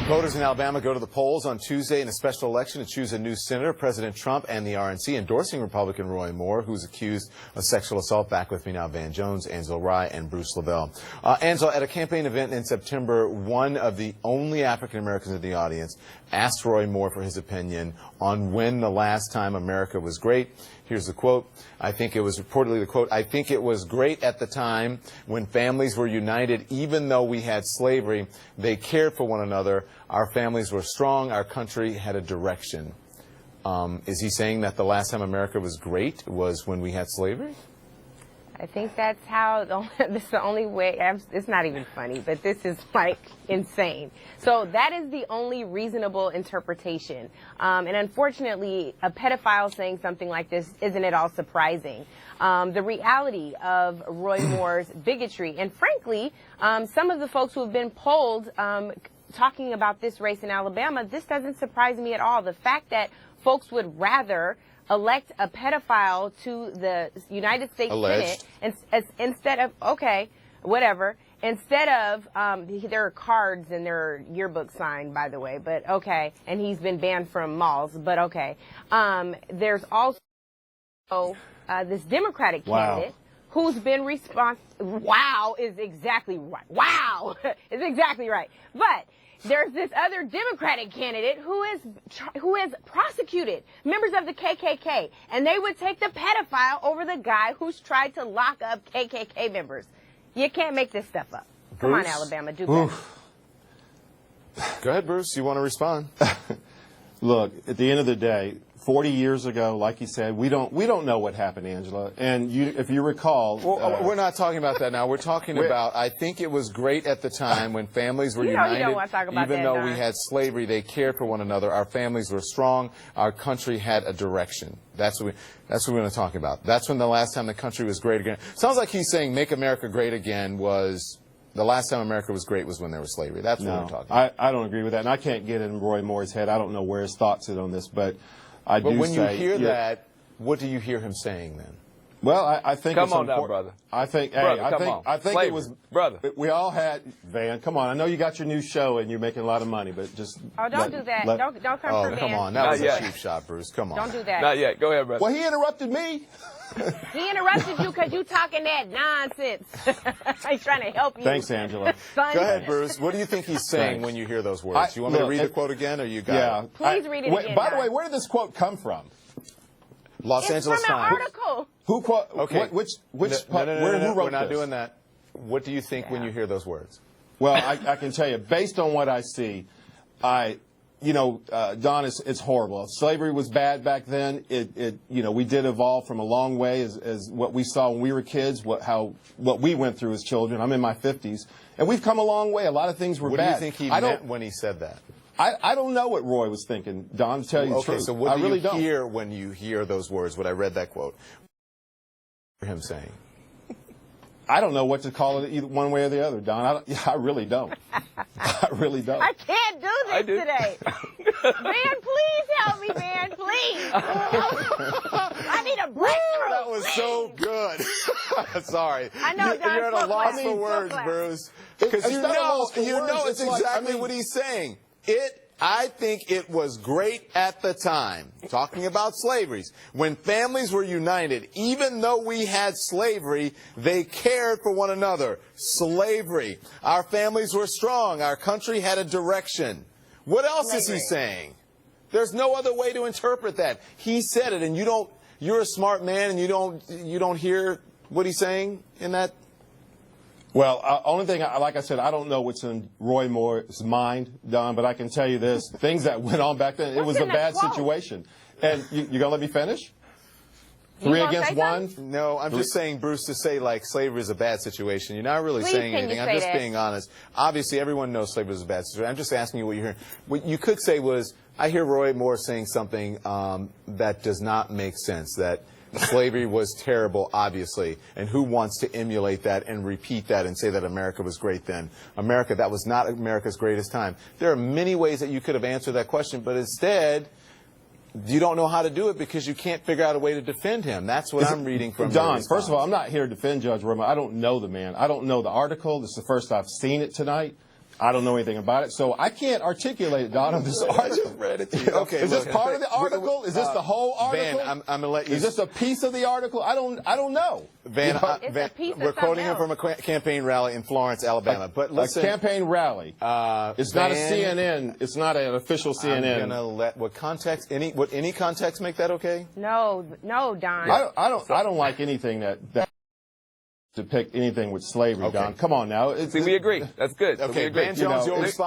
Voters in Alabama go to the polls on Tuesday in a special election to choose a new senator. President Trump and the RNC endorsing Republican Roy Moore, who's accused of sexual assault. Back with me now, Van Jones, Angela Rye, and Bruce LaBelle. Angela, at a campaign event in September, one of the only African Americans in the audience asked Roy Moore for his opinion on when the last time America was great. Here's the quote. I think it was reportedly the quote, I think it was great at the time when families were united, even though we had slavery. They cared for one another. Our families were strong. Our country had a direction. Is he saying that the last time America was great was when we had slavery? I think that's how, this is the only way, it's not even funny, but this is like insane. So that is the only reasonable interpretation. And unfortunately, a pedophile saying something like this isn't at all surprising. The reality of Roy Moore's bigotry, and frankly, some of the folks who have been polled talking about this race in Alabama, this doesn't surprise me at all. The fact that folks would rather elect a pedophile to the United States Alleged. Senate instead of, okay, whatever, instead of, there are cards in their yearbook signed, by the way, but okay, and he's been banned from malls, but okay. There's also this Democratic candidate who's been wow is exactly right. Wow is exactly right. But there's this other Democratic candidate who is prosecuted members of the KKK, and they would take the pedophile over the guy who's tried to lock up KKK members. You can't make this stuff up. Come on, Alabama, do better. Go ahead, Bruce. You want to respond? Look, at the end of the day, 40 years ago, like you said, we don't know what happened, Angela. And if you recall, well, we're not talking about that now. We're talking about, I think it was great at the time when families were united. You don't want to talk about even that, though Don. we had slavery, they cared for one another. Our families were strong. Our country had a direction. That's what we're going to talk about. That's when the last time the country was great again. Sounds like he's saying "Make America Great Again" was the last time America was great was when there was slavery. That's what we're talking about. I don't agree with that, and I can't get in Roy Moore's head. I don't know where his thoughts sit on this, but I do say. But when you hear that, what do you hear him saying then? Well, I think come it's on now, important. brother. I think, brother, I think Slavery. it was, brother. We all had, Van. Come on, I know you got your new show and you're making a lot of money, but just. Oh, don't do that. Don't come for Van. Come on, that Not was yet. a cheap shot, Bruce. Come on. Don't do that. Not yet. Go ahead, brother. Well, he interrupted me. He interrupted you because you talking that nonsense. He's trying to help you. Thanks, Angela. Go ahead, Bruce. What do you think he's saying when you hear those words? You want me to read the quote again, or you got it? Please read it again. By the way, where did this quote come from? Los Angeles from an Times. article. Who quote? Okay. Which No, who wrote we're not this? doing that. What do you think when you hear those words? Well, I can tell you, based on what I see, Don, it's horrible. Slavery was bad back then. We did evolve from a long way as what we saw when we were kids, what we went through as children. I'm in my 50s, and we've come a long way. A lot of things were What bad. do you think he meant when he said that? I don't know what Roy was thinking, Don, to tell you the truth. So what I really do you don't. hear when you hear those words, when I read that quote? What him saying? I don't know what to call it either one way or the other, Don. I really don't. I really don't. I can't do this today. Man, please help me, man, please. I need a breakthrough. That was so good. Sorry. I know, Don, You're at a loss class. for words, Class. Bruce. Because It's you not a loss for know words. it's It's like, exactly what he's saying. I think it was great at the time, talking about slavery, when families were united. Even though we had slavery, they cared for one another. Slavery. Our families were strong. Our country had a direction. What else is he saying? There's no other way to interpret that. He said it, and you're a smart man, and you don't hear what he's saying in that. Well, only thing, like I said, I don't know what's in Roy Moore's mind, Don, but I can tell you this. Things that went on back then, it was a bad situation. And you going to let me finish? 3 against 1? No, I'm just saying, Bruce, to say, like, slavery is a bad situation. You're not really saying anything. I'm just being honest. Obviously, everyone knows slavery is a bad situation. I'm just asking you what you're hearing. What you could say was, I hear Roy Moore saying something that does not make sense, that slavery was terrible, obviously, and who wants to emulate that and repeat that and say that America was great then? America, that was not America's greatest time. There are many ways that you could have answered that question, but instead, you don't know how to do it because you can't figure out a way to defend him. That's what I'm reading from Don, first of all, I'm not here to defend Judge Roy Moore. I don't know the man. I don't know the article. This is the first I've seen it tonight. I don't know anything about it, so I can't articulate it, Don. On this article. read it to you. Okay, Is this look. part of the article? Is this the whole article? Van, I'm gonna let you. Is this a piece of the article? I don't know. Van, It's Van, a piece of we're quoting him something from a campaign rally in Florence, Alabama. But listen, a campaign rally. It's not a Van, CNN. It's not an official CNN. I'm gonna let what context any context make that okay? No, Don. I don't like anything that depict anything with slavery, Okay. Don. Come on now. See, we agree. That's good. So we Okay, agree. Van Jones, You know, you'll respond.